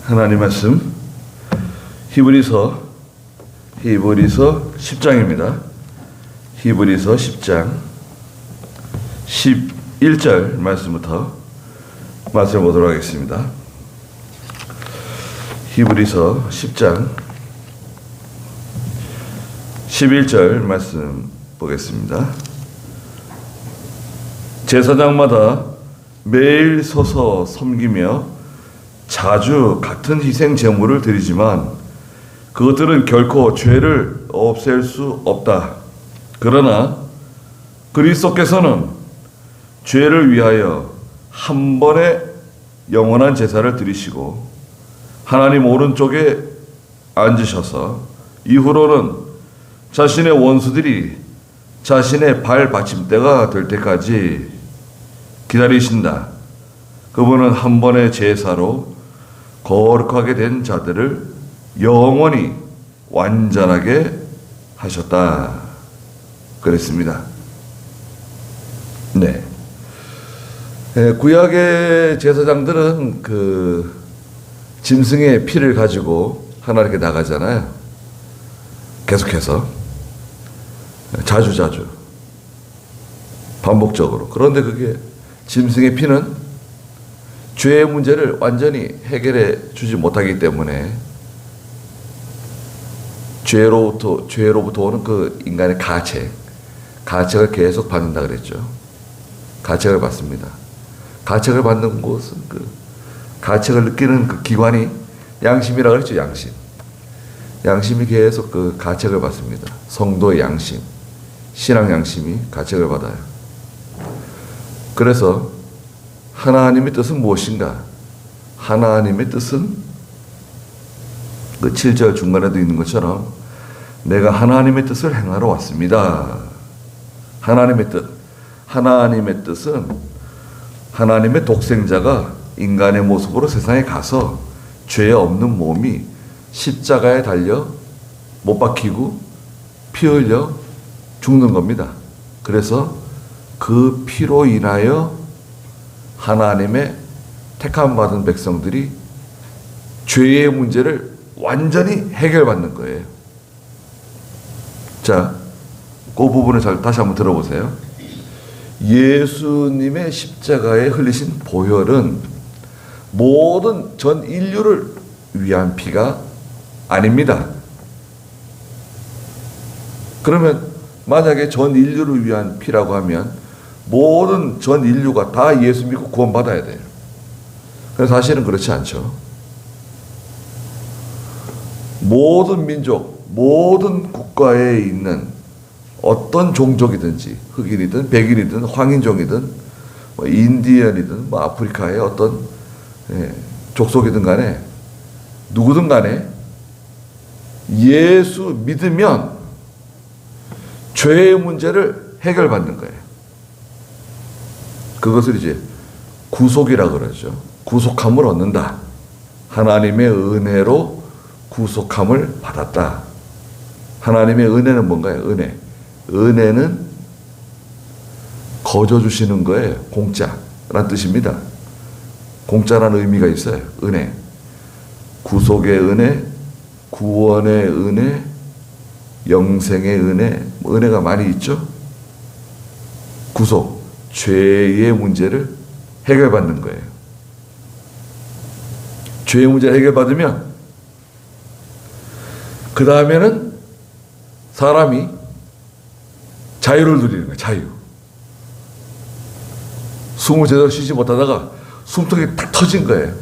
하나님 말씀 히브리서 10장입니다. 히브리서 10장 11절 말씀부터 말씀을 보도록 하겠습니다. 히브리서 10장 11절 말씀 보겠습니다. 제사장마다 매일 서서 섬기며 자주 같은 희생 제물을 드리지만 그것들은 결코 죄를 없앨 수 없다. 그러나 그리스도께서는 죄를 위하여 한 번에 영원한 제사를 드리시고 하나님 오른쪽에 앉으셔서 이후로는 자신의 원수들이 자신의 발 받침대가 될 때까지 기다리신다. 그분은 한 번의 제사로 거룩하게 된 자들을 영원히 완전하게 하셨다. 그랬습니다. 네. 구약의 제사장들은 그 짐승의 피를 가지고 하나님께 나가잖아요. 계속해서 자주 반복적으로. 그런데 그게 짐승의 피는 죄의 문제를 완전히 해결해 주지 못하기 때문에 죄로부터 오는 그 인간의 가책을 계속 받는다 그랬죠. 가책을 받습니다. 가책을 받는 곳은 그 가책을 느끼는 그 기관이 양심이라고 그랬죠. 양심이 계속 그 가책을 받습니다. 성도의 양심, 신앙 양심이 가책을 받아요. 그래서 하나님의 뜻은 무엇인가? 하나님의 뜻은 그 7절 중간에도 있는 것처럼 내가 하나님의 뜻을 행하러 왔습니다. 하나님의 뜻은 하나님의 독생자가 인간의 모습으로 세상에 가서 죄 없는 몸이 십자가에 달려 못 박히고 피 흘려 죽는 겁니다. 그래서 그 피로 인하여 하나님의 택함 받은 백성들이 죄의 문제를 완전히 해결받는 거예요. 자, 그 부분을 다시 한번 들어보세요. 예수님의 십자가에 흘리신 보혈은 모든 전 인류를 위한 피가 아닙니다. 그러면 만약에 전 인류를 위한 피라고 하면 모든 전 인류가 다 예수 믿고 구원받아야 돼요. 그래서 사실은 그렇지 않죠. 모든 민족, 모든 국가에 있는 어떤 종족이든지 흑인이든 백인이든 황인종이든 인디언이든 아프리카의 어떤 족속이든 간에 누구든 간에 예수 믿으면 죄의 문제를 해결받는 거예요. 그것을 이제 구속이라 그러죠. 구속함을 얻는다. 하나님의 은혜로 구속함을 받았다. 하나님의 은혜는 뭔가요? 은혜는 거저 주시는 거예요. 공짜란 뜻입니다. 공짜라는 의미가 있어요. 은혜. 구속의 은혜, 구원의 은혜, 영생의 은혜, 은혜가 많이 있죠. 구속. 죄의 문제를 해결받는 거예요. 죄의 문제를 해결받으면 그 다음에는 사람이 자유를 누리는 거예요. 자유. 숨을 제대로 쉬지 못하다가 숨통이 탁 터진 거예요.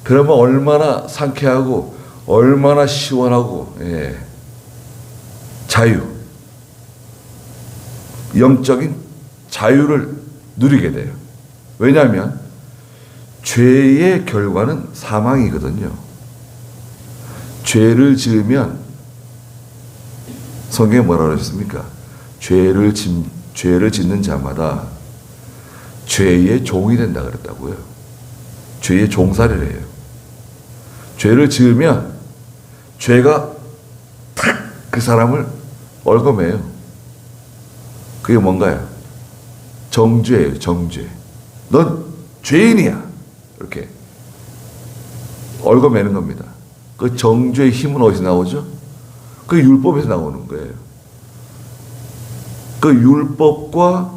그러면 얼마나 상쾌하고 얼마나 시원하고 자유. 영적인 자유를 누리게 돼요. 왜냐하면 죄의 결과는 사망이거든요. 죄를 지으면 성경에 뭐라고 그러셨습니까? 죄를 짓는 자마다 죄의 종이 된다 그랬다고요. 죄의 종살이를 해요. 죄를 지으면 죄가 탁 그 사람을 얽어매요. 그게 뭔가요? 정죄예요, 정죄. 넌 죄인이야. 이렇게 얽어매는 겁니다. 그 정죄의 힘은 어디서 나오죠? 그 율법에서 나오는 거예요. 그 율법과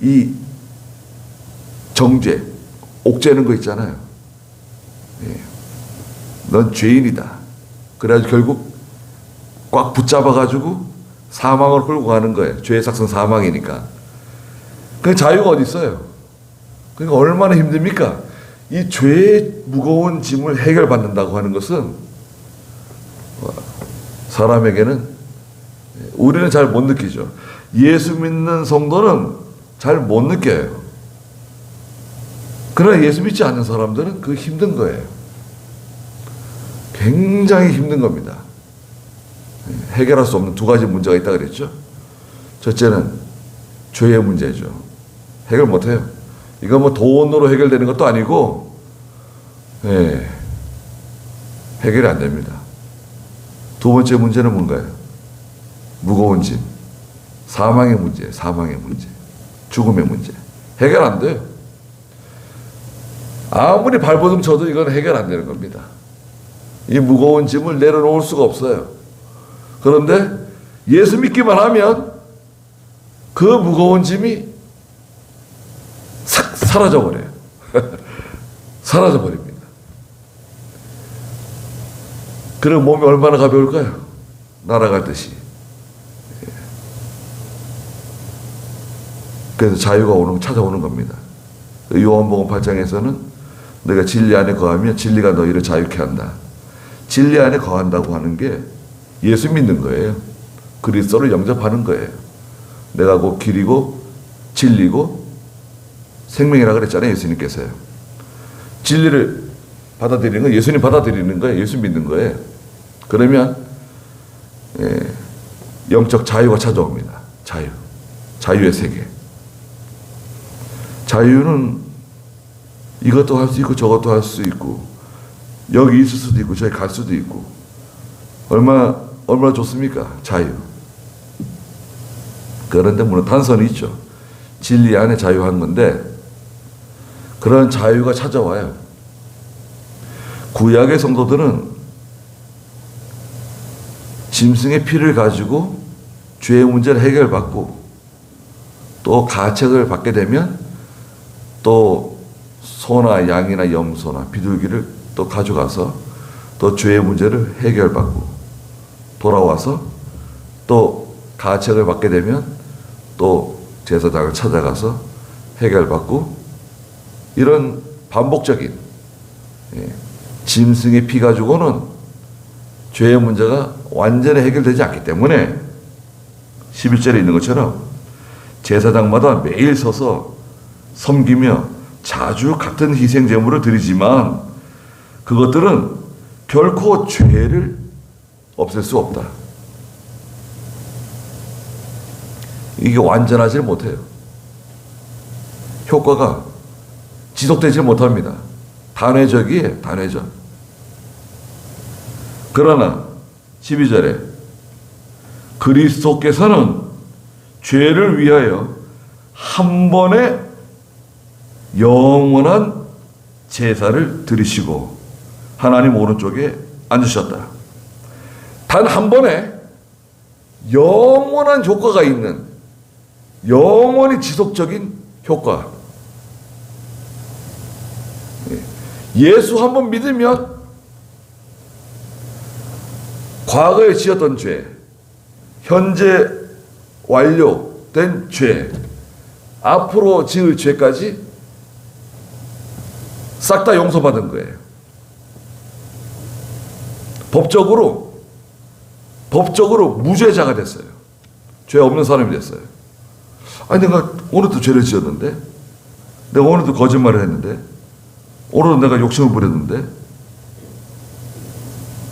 이 정죄, 옥죄는 거 있잖아요. 예. 넌 죄인이다. 그래가지고 결국 꽉 붙잡아가지고 사망을 끌고 가는 거예요. 죄의 삭선 사망이니까. 그 자유가 어디 있어요? 그러니까 얼마나 힘듭니까? 이 죄의 무거운 짐을 해결받는다고 하는 것은 사람에게는 우리는 잘 못 느끼죠. 예수 믿는 성도는 잘 못 느껴요. 그러나 예수 믿지 않는 사람들은 그 힘든 거예요. 굉장히 힘든 겁니다. 해결할 수 없는 두 가지 문제가 있다 그랬죠. 첫째는 죄의 문제죠. 해결 못해요. 이거 뭐 돈으로 해결되는 것도 아니고, 예, 해결이 안 됩니다. 두 번째 문제는 뭔가요? 무거운 짐. 사망의 문제, 사망의 문제. 죽음의 문제. 해결 안 돼요. 아무리 발버둥 쳐도 이건 해결 안 되는 겁니다. 이 무거운 짐을 내려놓을 수가 없어요. 그런데 예수 믿기만 하면 그 무거운 짐이 싹 사라져버려요. 사라져버립니다. 그럼 몸이 얼마나 가벼울까요? 날아가듯이. 그래서 자유가 찾아오는 겁니다. 요한복음 8장에서는 너희가 진리 안에 거하면 진리가 너희를 자유케 한다. 진리 안에 거한다고 하는 게 예수 믿는 거예요. 그리스도를 영접하는 거예요. 내가 곧 길이고 진리고 생명이라 그랬잖아요. 예수님께서요. 진리를 받아들이는 거, 예수님 받아들이는 거예요. 예수 믿는 거예요. 그러면 영적 자유가 찾아옵니다. 자유의 세계. 자유는 이것도 할 수 있고 저것도 할 수 있고 여기 있을 수도 있고 저기 갈 수도 있고 얼마나 좋습니까? 자유. 그런데 물론 단선이 있죠. 진리 안에 자유한 건데 그런 자유가 찾아와요. 구약의 성도들은 짐승의 피를 가지고 죄의 문제를 해결받고 또 가책을 받게 되면 또 소나 양이나 염소나 비둘기를 또 가져가서 또 죄의 문제를 해결받고 돌아와서 또 가책을 받게 되면 또 제사장을 찾아가서 해결받고 이런 반복적인 짐승의 피 가지고는 죄의 문제가 완전히 해결되지 않기 때문에 11절에 있는 것처럼 제사장마다 매일 서서 섬기며 자주 같은 희생 제물을 드리지만 그것들은 결코 죄를 없앨 수 없다. 이게 완전하지 못해요. 효과가 지속되지 못합니다. 단회적이에요. 단회적. 그러나 12절에 그리스도께서는 죄를 위하여 한 번에 영원한 제사를 드리시고 하나님 오른쪽에 앉으셨다. 단 한 번에 영원한 효과가 있는 영원히 지속적인 효과. 예수 한 번 믿으면 과거에 지었던 죄, 현재 완료된 죄, 앞으로 지을 죄까지 싹 다 용서받은 거예요. 법적으로 무죄자가 됐어요. 죄 없는 사람이 됐어요. 아니 내가 오늘도 죄를 지었는데, 내가 오늘도 거짓말을 했는데, 오늘은 내가 욕심을 부렸는데,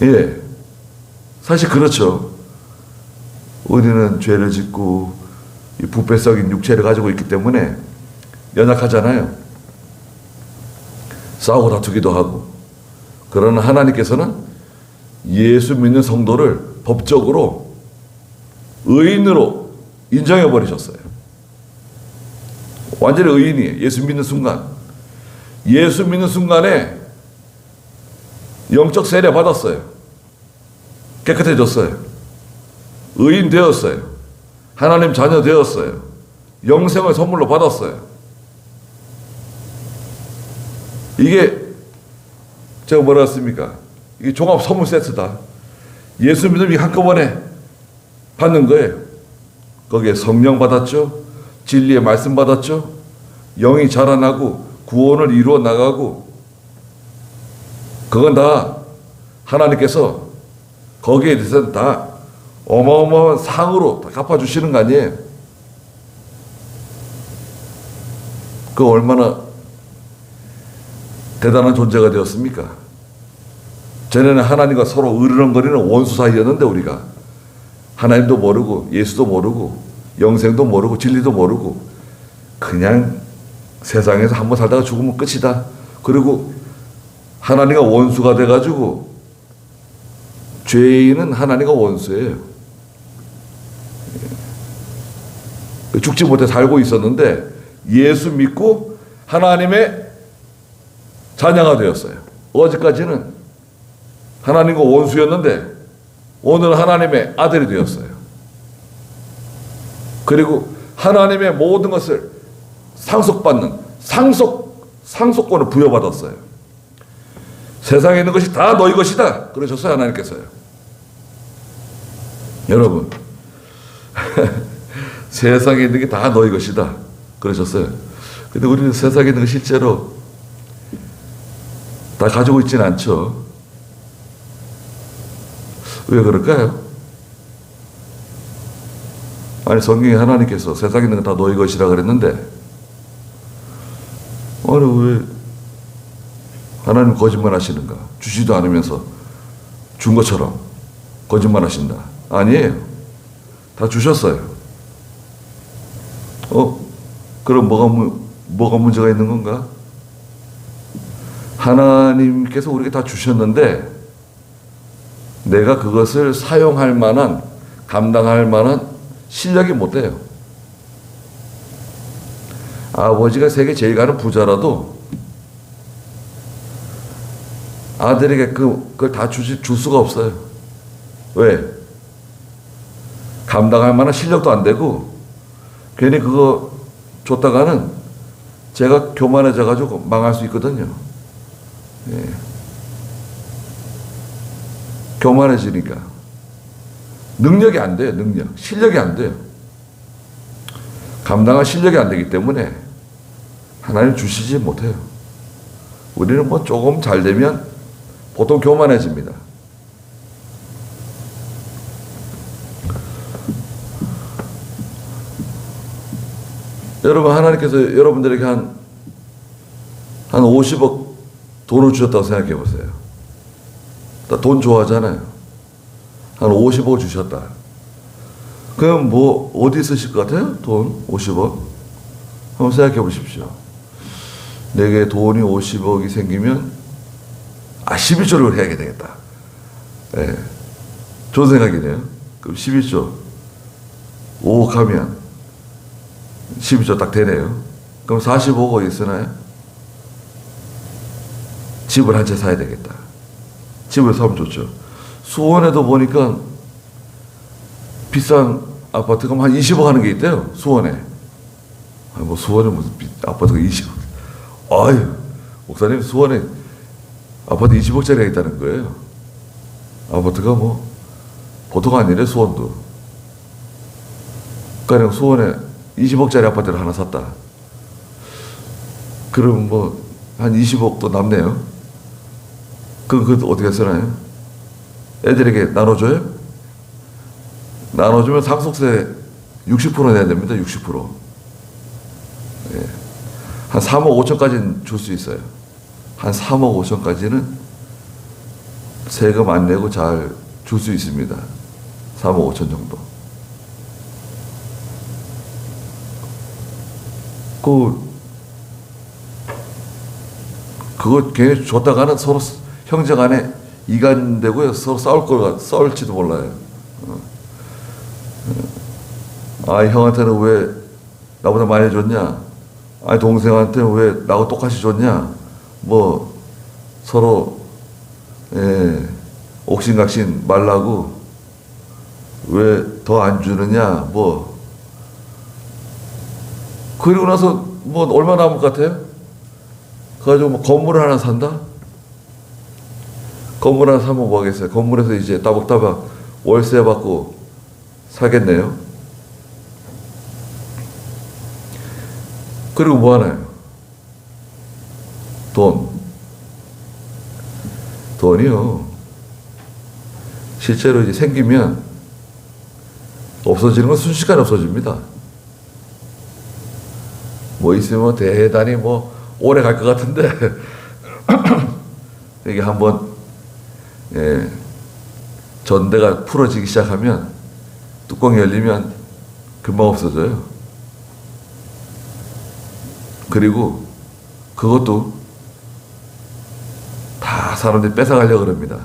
예, 사실 그렇죠. 우리는 죄를 짓고 이 부패적인 육체를 가지고 있기 때문에 연약하잖아요. 싸우고 다투기도 하고. 그러나 하나님께서는 예수 믿는 성도를 법적으로 의인으로 인정해 버리셨어요. 완전히 의인이에요. 예수 믿는 순간. 예수 믿는 순간에 영적 세례 받았어요. 깨끗해졌어요. 의인 되었어요. 하나님 자녀 되었어요. 영생을 선물로 받았어요. 이게 제가 뭐라 했습니까? 이게 종합 선물 세트다. 예수 믿음이 한꺼번에 받는 거예요. 거기에 성령 받았죠. 진리의 말씀 받았죠. 영이 자라나고 구원을 이루어 나가고, 그건 다 하나님께서 거기에 대해서는 다 어마어마한 상으로 다 갚아주시는 거 아니에요. 그 얼마나 대단한 존재가 되었습니까? 전에는 하나님과 서로 으르렁거리는 원수 사이였는데, 우리가 하나님도 모르고 예수도 모르고 영생도 모르고 진리도 모르고 그냥 세상에서 한번 살다가 죽으면 끝이다. 그리고 하나님과 원수가 돼가지고, 죄인은 하나님과 원수예요. 죽지 못해 살고 있었는데 예수 믿고 하나님의 자녀가 되었어요. 어제까지는 하나님과 원수였는데 오늘 하나님의 아들이 되었어요. 그리고 하나님의 모든 것을 상속받는 상속권을 부여받았어요. 세상에 있는 것이 다 너희 것이다 그러셨어요. 하나님께서요. 여러분 세상에 있는 게 다 너희 것이다 그러셨어요. 근데 우리는 세상에 있는 거 실제로 다 가지고 있지는 않죠. 왜 그럴까요? 아니, 성경에 하나님께서 세상에 있는 거 다 너희 것이라 그랬는데, 아니 왜 하나님 거짓말 하시는가? 주지도 않으면서 준 것처럼 거짓말 하신다. 아니에요. 다 주셨어요. 그럼 뭐가 문제가 있는 건가? 하나님께서 우리에게 다 주셨는데 내가 그것을 사용할 만한, 감당할 만한 실력이 못 돼요. 아버지가 세계 제일 가는 부자라도 아들에게 그걸 다 줄 수가 없어요. 왜? 감당할 만한 실력도 안 되고, 괜히 그거 줬다가는 제가 교만해져가지고 망할 수 있거든요. 예. 교만해지니까 능력이 안 돼요. 실력이 안 돼요. 감당할 실력이 안 되기 때문에 하나님 주시지 못해요. 우리는 뭐 조금 잘 되면 보통 교만해집니다. 여러분, 하나님께서 여러분들에게 한 50억 돈을 주셨다고 생각해 보세요. 돈 좋아하잖아요. 한 50억 주셨다. 그럼 뭐 어디 쓰실 것 같아요? 돈 50억? 한번 생각해 보십시오. 내게 돈이 50억이 생기면 11조를 해야 되겠다. 네. 좋은 생각이네요. 그럼 11조 5억 하면 12조 딱 되네요. 그럼 45억 어디 쓰나요? 집을 한 채 사야 되겠다. 집을 사면 좋죠. 수원에도 보니까 비싼 아파트가 한 20억 하는 게 있대요. 수원에. 뭐 수원에 무슨 아파트가 20억. 아유, 목사님, 수원에 아파트 20억짜리가 있다는 거예요. 아파트가 뭐 보통 아니래, 수원도. 그러니까 수원에 20억짜리 아파트를 하나 샀다. 그럼 뭐 한 20억도 남네요. 그거 어떻게 쓰나요? 애들에게 나눠줘요? 나눠주면 상속세 60% 내야 됩니다. 60%. 예. 한 3억 5천까지는 줄 수 있어요. 한 3억 5천까지는 세금 안 내고 잘 줄 수 있습니다. 3억 5천 정도. 그거 괜히 줬다가는 서로 형제 간에 이간되고요. 서로 싸울지도 몰라요. 형한테는 왜 나보다 많이 줬냐? 동생한테는 왜 나하고 똑같이 줬냐? 뭐 서로 예, 옥신각신 말라고 왜 더 안 주느냐 뭐. 그리고 나서 뭐 얼마 남을 것 같아요? 그래가지고 뭐 건물을 하나 산다? 건물 하나 사면 뭐 하겠어요? 건물에서 이제 따박따박 월세 받고 사겠네요. 그리고 뭐 하나요? 돈이요. 실제로 이제 생기면 없어지는 건 순식간에 없어집니다. 뭐 있으면 대단히 뭐 오래 갈 것 같은데 이게 한번 전대가 풀어지기 시작하면 뚜껑이 열리면 금방 없어져요. 그리고 그것도 다 사람들이 뺏어가려고 그럽니다.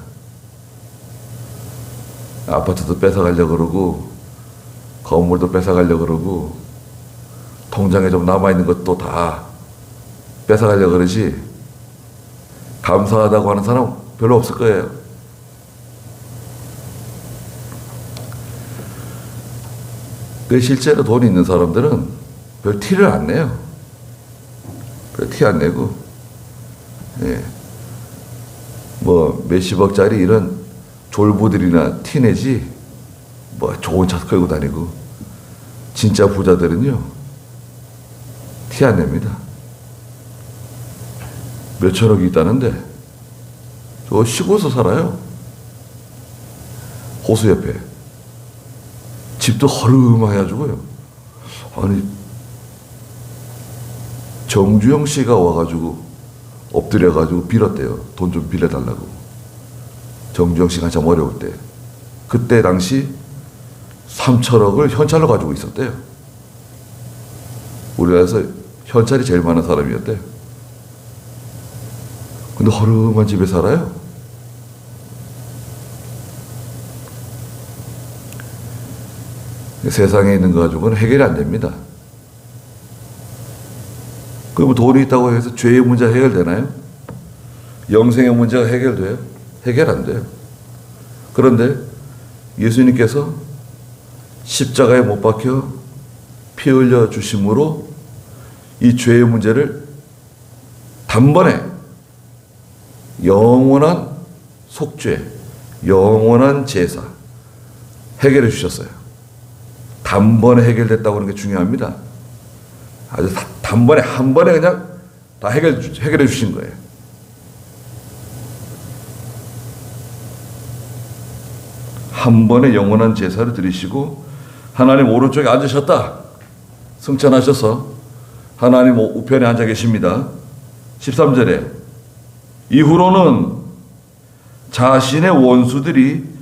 아파트도 뺏어가려고 그러고 건물도 뺏어가려고 그러고 통장에 좀 남아있는 것도 다 뺏어가려고 그러지 감사하다고 하는 사람 별로 없을 거예요. 그 실제로 돈이 있는 사람들은 별 티를 안 내요. 별 티 안 내고 뭐 몇십억짜리 이런 졸부들이나 티 내지 뭐 좋은 차 끌고 다니고 진짜 부자들은요 티 안 냅니다. 몇천억이 있다는데 저 시골에서 살아요. 호수 옆에 집도 허름해가지고요. 아니 정주영 씨가 와가지고 엎드려가지고 빌었대요. 돈 좀 빌려달라고. 정주영 씨가 한참 어려울 때. 그때 당시 3천억을 현찰로 가지고 있었대요. 우리나라에서 현찰이 제일 많은 사람이었대요. 근데 허름한 집에 살아요. 세상에 있는 거 가지고는 해결이 안 됩니다. 그럼 돈이 있다고 해서 죄의 문제가 해결되나요? 영생의 문제가 해결돼요? 해결 안 돼요. 그런데 예수님께서 십자가에 못 박혀 피 흘려 주심으로 이 죄의 문제를 단번에 영원한 속죄, 영원한 제사 해결해 주셨어요. 단번에 해결됐다고 하는 게 중요합니다. 아주 단번에 한 번에 그냥 다 해결해 주신 거예요. 한 번에 영원한 제사를 드리시고 하나님 오른쪽에 앉으셨다. 승천하셔서 하나님 우편에 앉아 계십니다. 13절에 이후로는 자신의 원수들이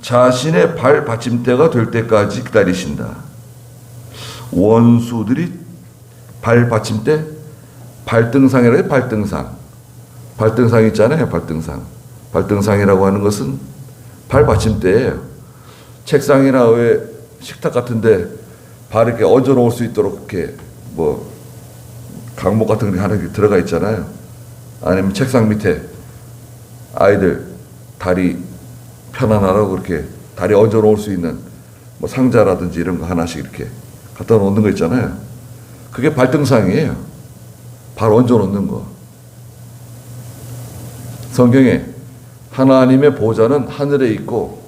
자신의 발 받침대가 될 때까지 기다리신다. 원수들이 발 받침대? 발등상이라고 해요. 발등상. 발등상 있잖아요. 발등상. 발등상이라고 하는 것은 발 받침대예요. 책상이나 왜 식탁 같은데 발 이렇게 얹어 놓을 수 있도록 이렇게 뭐 강목 같은 게 하나 들어가 있잖아요. 아니면 책상 밑에 아이들 다리 편안하라고 그렇게 다리 얹어 놓을 수 있는 뭐 상자라든지 이런 거 하나씩 이렇게 갖다 놓는 거 있잖아요. 그게 발등상이에요. 발 얹어 놓는 거. 성경에 하나님의 보좌는 하늘에 있고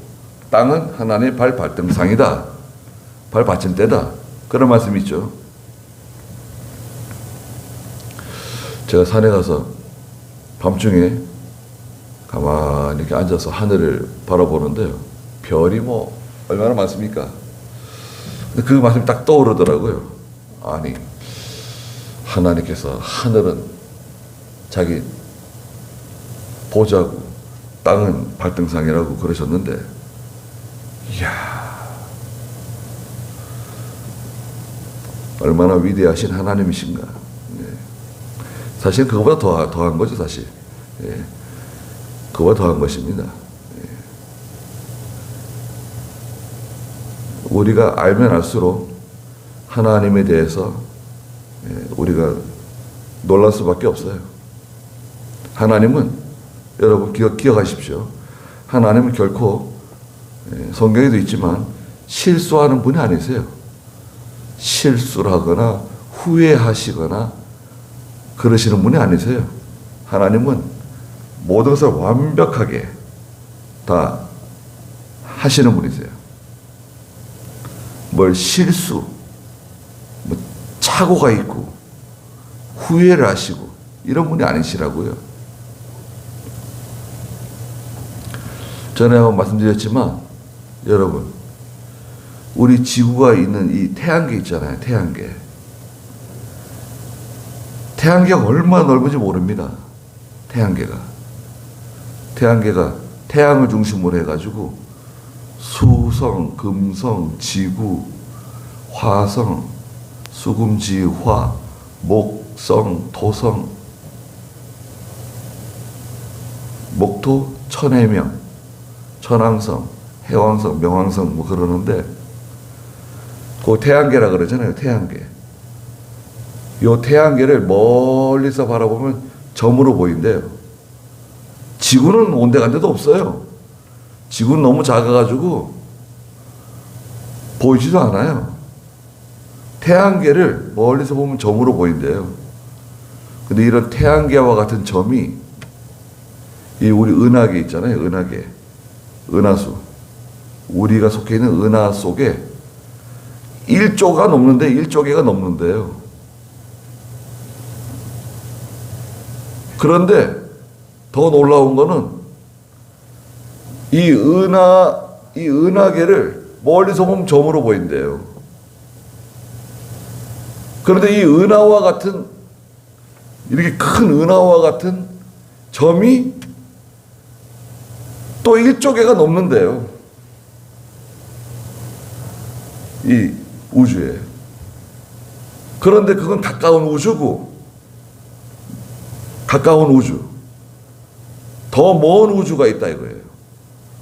땅은 하나님의 발 발등상이다. 발 받침대다. 그런 말씀이 있죠. 제가 산에 가서 밤중에 가만히 이렇게 앉아서 하늘을 바라보는데요. 별이 뭐 얼마나 많습니까? 근데 그 말씀이 딱 떠오르더라고요. 아니, 하나님께서 하늘은 자기 보좌고 땅은 발등상이라고 그러셨는데, 이야, 얼마나 위대하신 하나님이신가. 네. 사실 그거보다 더한 거죠, 사실. 네. 그거보다 더한 것입니다. 네. 우리가 알면 알수록 하나님에 대해서 우리가 놀랄 수밖에 없어요. 하나님은 여러분 기억하십시오. 하나님은 결코 성경에도 있지만 실수하는 분이 아니세요. 실수를 하거나 후회하시거나 그러시는 분이 아니세요. 하나님은 모든 것을 완벽하게 다 하시는 분이세요. 뭘 실수, 뭐 착오가 있고 후회를 하시고 이런 분이 아니시라고요. 전에 한번 말씀드렸지만 여러분, 우리 지구가 있는 이 태양계 있잖아요. 태양계가 얼마나 넓은지 모릅니다. 태양계가 태양을 중심으로 해가지고 수성, 금성, 지구, 화성, 수금지화, 목성, 토성, 목토, 천해명, 천왕성, 해왕성, 명왕성 뭐 그러는데 그 태양계라 그러잖아요. 태양계. 요 태양계를 멀리서 바라보면 점으로 보인대요. 지구는 온데간데도 없어요. 지구는 너무 작아가지고 보이지도 않아요. 태양계를 멀리서 보면 점으로 보인대요. 근데 이런 태양계와 같은 점이 이 우리 은하계 있잖아요. 은하계. 은하수. 우리가 속해 있는 은하 속에 1조가 넘는데 1조개가 넘는데요. 그런데 더 놀라운 거는 이 은하계를 멀리서 보면 점으로 보인대요. 그런데 이 은하와 같은 이렇게 큰 은하와 같은 점이 또 1조개가 넘는데요. 이 우주에. 그런데 그건 가까운 우주고, 가까운 우주. 더 먼 우주가 있다 이거예요.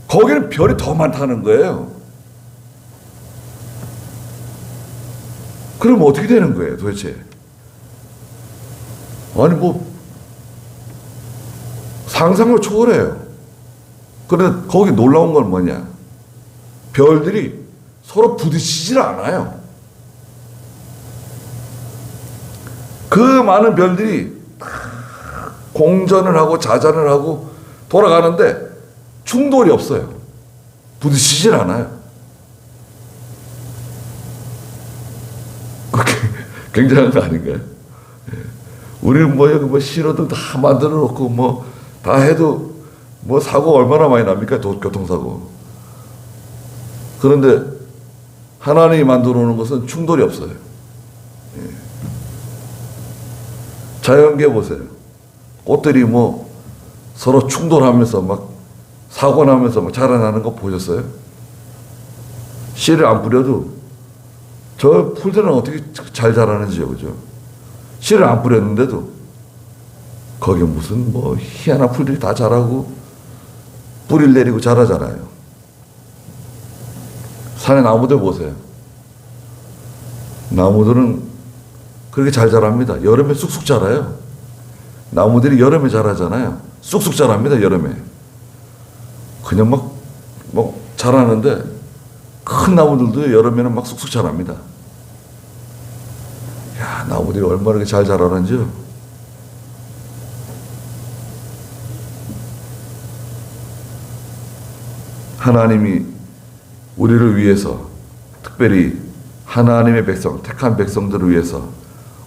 거기는 별이 더 많다는 거예요. 그럼 어떻게 되는 거예요, 도대체? 아니, 뭐, 상상을 초월해요. 그런데 거기 놀라운 건 뭐냐? 별들이 서로 부딪히질 않아요. 그 많은 별들이 공전을 하고 자전을 하고 돌아가는데 충돌이 없어요. 부딪히질 않아요. 굉장한 거 아닌가요? 우리는 뭐 신호등 다 만들어 놓고 뭐 다 해도 뭐 사고 얼마나 많이 납니까? 교통사고. 그런데 하나님이 만들어 놓은 것은 충돌이 없어요. 자연계 보세요. 꽃들이 뭐 서로 충돌하면서 막 사고 나면서 막 자라나는 거 보셨어요? 씨를 안 뿌려도 저 풀들은 어떻게 잘 자라는지요, 그죠? 씨를 안 뿌렸는데도 거기 무슨 뭐 희한한 풀들이 다 자라고 뿌리를 내리고 자라잖아요. 산에 나무들 보세요. 나무들은 그렇게 잘 자랍니다. 여름에 쑥쑥 자라요. 나무들이 여름에 자라잖아요. 쑥쑥 자랍니다, 여름에. 그냥 막 자라는데 큰 나무들도 여름에는 막 쑥쑥 자랍니다. 야, 나무들이 얼마나 이렇게 잘 자라는지요. 하나님이 우리를 위해서, 특별히 하나님의 백성, 택한 백성들을 위해서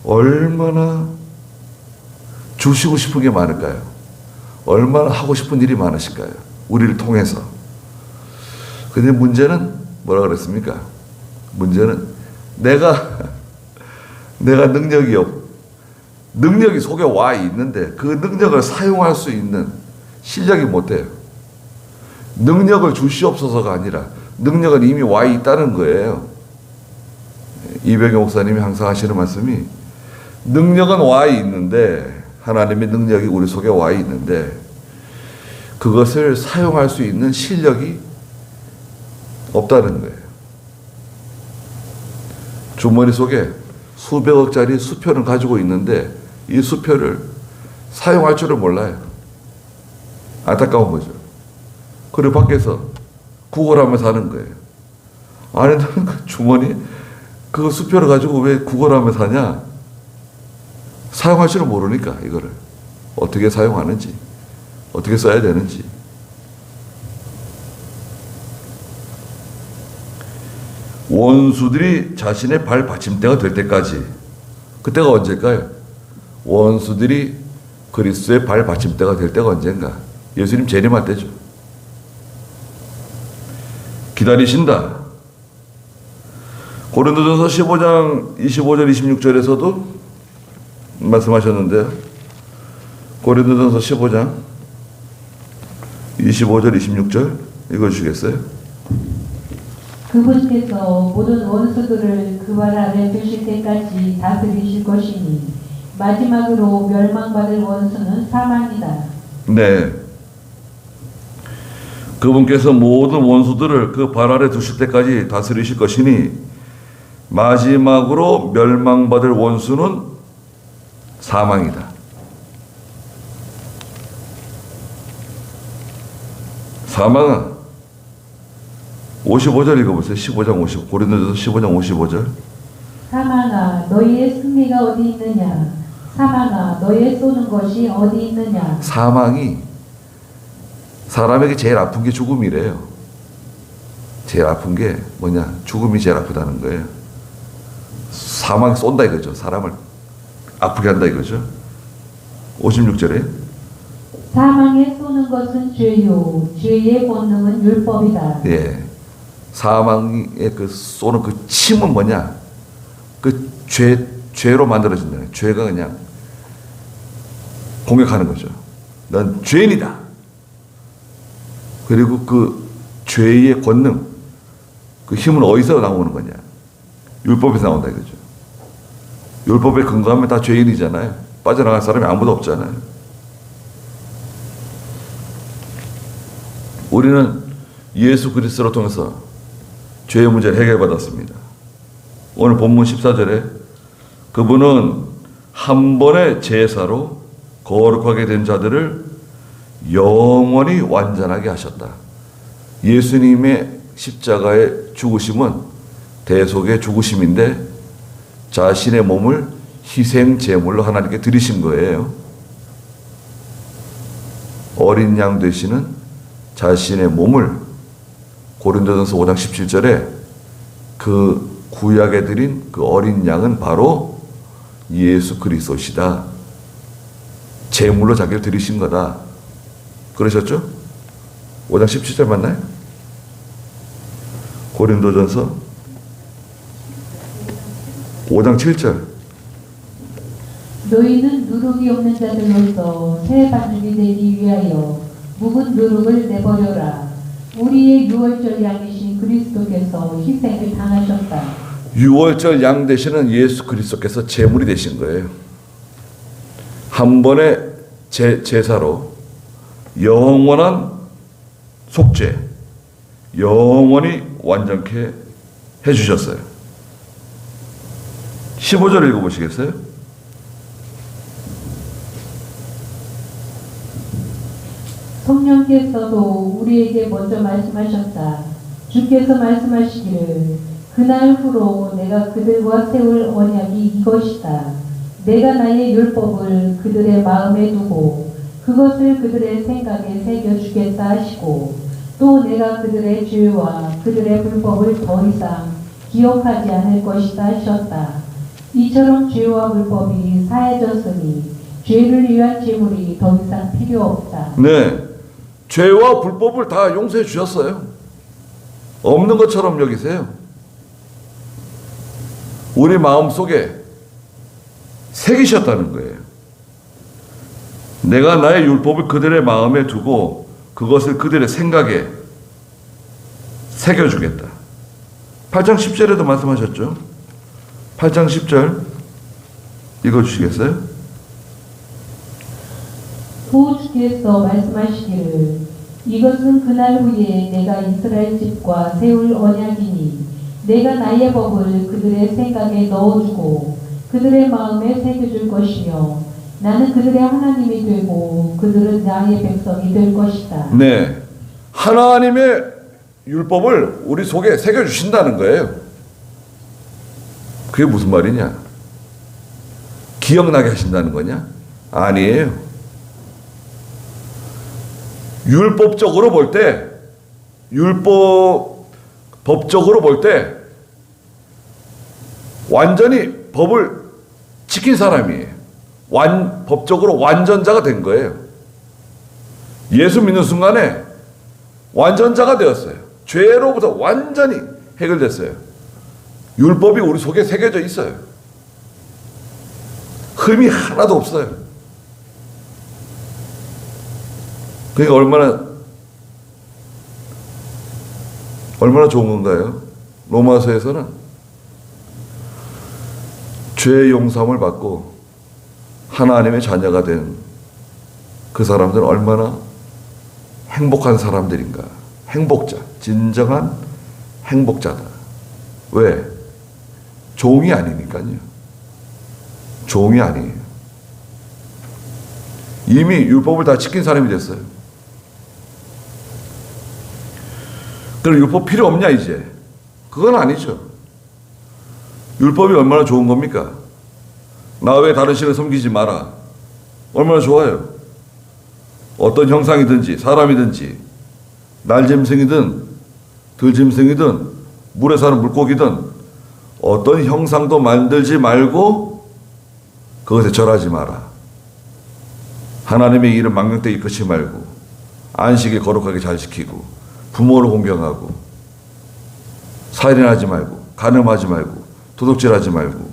얼마나 주시고 싶은 게 많을까요? 얼마나 하고 싶은 일이 많으실까요? 우리를 통해서. 근데 문제는 뭐라 그랬습니까? 문제는 내가 능력이 속에 와 있는데 그 능력을 사용할 수 있는 실력이 못 돼요. 능력을 주시옵소서가 아니라 능력은 이미 와 있다는 거예요. 이병영 목사님이 항상 하시는 말씀이 능력은 와 있는데, 하나님의 능력이 우리 속에 와 있는데 그것을 사용할 수 있는 실력이 없다는 거예요. 주머니 속에 수백억짜리 수표는 가지고 있는데 이 수표를 사용할 줄을 몰라요. 안타까운 거죠. 그리고 밖에서 구걸하면서 사는 거예요. 아니, 너는 그 주머니, 그거 수표를 가지고 왜 구걸하면서 사냐? 사용할 줄은 모르니까, 이거를. 어떻게 사용하는지, 어떻게 써야 되는지. 원수들이 자신의 발 받침대가 될 때까지, 그때가 언제일까요? 원수들이 그리스도의 발 받침대가 될 때가 언젠가? 예수님 재림할 때죠. 기다리신다. 고린도전서 15장 25절 26절에서도 말씀하셨는데요. 고린도전서 15장 25절 26절 읽어주시겠어요? 그분께서 모든 원수들을 그 발 아래 두실 때까지 다스리실 것이니 마지막으로 멸망받을 원수는 사망이다. 네. 그분께서 모든 원수들을 그 발 아래 두실 때까지 다스리실 것이니 마지막으로 멸망받을 원수는 사망이다. 사망은 55절 읽어보세요. 15장 50, 고린도전서 15장 55절. 사망아 너희의 승리가 어디 있느냐? 사망아 너희의 쏘는 것이 어디 있느냐? 사망이 사람에게 제일 아픈 게 죽음이래요. 제일 아픈 게 뭐냐? 죽음이 제일 아프다는 거예요. 사망이 쏜다 이거죠. 사람을 아프게 한다 이거죠. 56절에 사망에 쏘는 것은 죄요 죄의 권능은 율법이다. 예. 사망의 그 쏘는 그 침은 뭐냐? 그 죄로 만들어진다. 죄가 그냥 공격하는 거죠. 넌 죄인이다. 그리고 그 죄의 권능, 그 힘은 어디서 나오는 거냐? 율법에서 나온다 이거죠. 율법에 근거하면 다 죄인이잖아요. 빠져나갈 사람이 아무도 없잖아요. 우리는 예수 그리스도를 통해서 죄의 문제를 해결받았습니다. 오늘 본문 14절에 그분은 한 번의 제사로 거룩하게 된 자들을 영원히 완전하게 하셨다. 예수님의 십자가의 죽으심은 대속의 죽으심인데 자신의 몸을 희생 제물로 하나님께 드리신 거예요. 어린 양 되시는 자신의 몸을 고린도전서 5장 17절에 그 구약에 드린 그 어린 양은 바로 예수 그리스도시다. 제물로 자기를 드리신 거다. 그러셨죠? 5장 17절 맞나요? 고린도전서 5장 7절. 너희는 누룩이 없는 자들로서 새 반죽이 되기 위하여 묵은 누룩을 내버려라. 우리의 유월절 양이신 그리스도께서 희생을 당하셨다. 유월절 양 되시는 예수 그리스도께서 제물이 되신 거예요. 한 번의 제사로 영원한 속죄, 영원히 완전케 해주셨어요. 15절 읽어보시겠어요? 성령께서도 우리에게 먼저 말씀하셨다. 주께서 말씀하시기를 그날 후로 내가 그들과 세울 언약이 이것이다. 내가 나의 율법을 그들의 마음에 두고 그것을 그들의 생각에 새겨주겠다 하시고 또 내가 그들의 죄와 그들의 불법을 더 이상 기억하지 않을 것이다 하셨다. 이처럼 죄와 불법이 사해졌으니 죄를 위한 제물이 더 이상 필요 없다. 네, 죄와 불법을 다 용서해 주셨어요. 없는 것처럼 여기세요. 우리 마음속에 새기셨다는 거예요. 내가 나의 율법을 그들의 마음에 두고 그것을 그들의 생각에 새겨주겠다. 8장 10절에도 말씀하셨죠. 8장 10절 읽어주시겠어요? 또 주께서 말씀하시기를 이것은 그날 후에 내가 이스라엘 집과 세울 언약이니 내가 나의 법을 그들의 생각에 넣어주고 그들의 마음에 새겨줄 것이며 나는 그들의 하나님이 되고 그들은 나의 백성이 될 것이다. 네. 하나님의 율법을 우리 속에 새겨주신다는 거예요. 그게 무슨 말이냐? 기억나게 하신다는 거냐? 아니에요. 율법적으로 볼 때, 법적으로 볼 때, 완전히 법을 지킨 사람이에요. 법적으로 완전자가 된 거예요. 예수 믿는 순간에 완전자가 되었어요. 죄로부터 완전히 해결됐어요. 율법이 우리 속에 새겨져 있어요. 흠이 하나도 없어요. 그러니까 얼마나 좋은 건가요? 로마서에서는 죄의 용서함을 받고 하나님의 자녀가 된 그 사람들은 얼마나 행복한 사람들인가. 행복자, 진정한 행복자다. 왜? 종이 아니니까요. 종이 아니에요. 이미 율법을 다 지킨 사람이 됐어요. 그럼 율법 필요 없냐 이제? 그건 아니죠. 율법이 얼마나 좋은 겁니까? 나 외에 다른 신을 섬기지 마라. 얼마나 좋아요. 어떤 형상이든지 사람이든지 날짐승이든 들짐승이든 물에 사는 물고기든 어떤 형상도 만들지 말고 그것에 절하지 마라. 하나님의 일을 망령되이 끝이 말고 안식일 거룩하게 잘 지키고 부모를 공경하고 살인하지 말고 간음하지 말고 도둑질하지 말고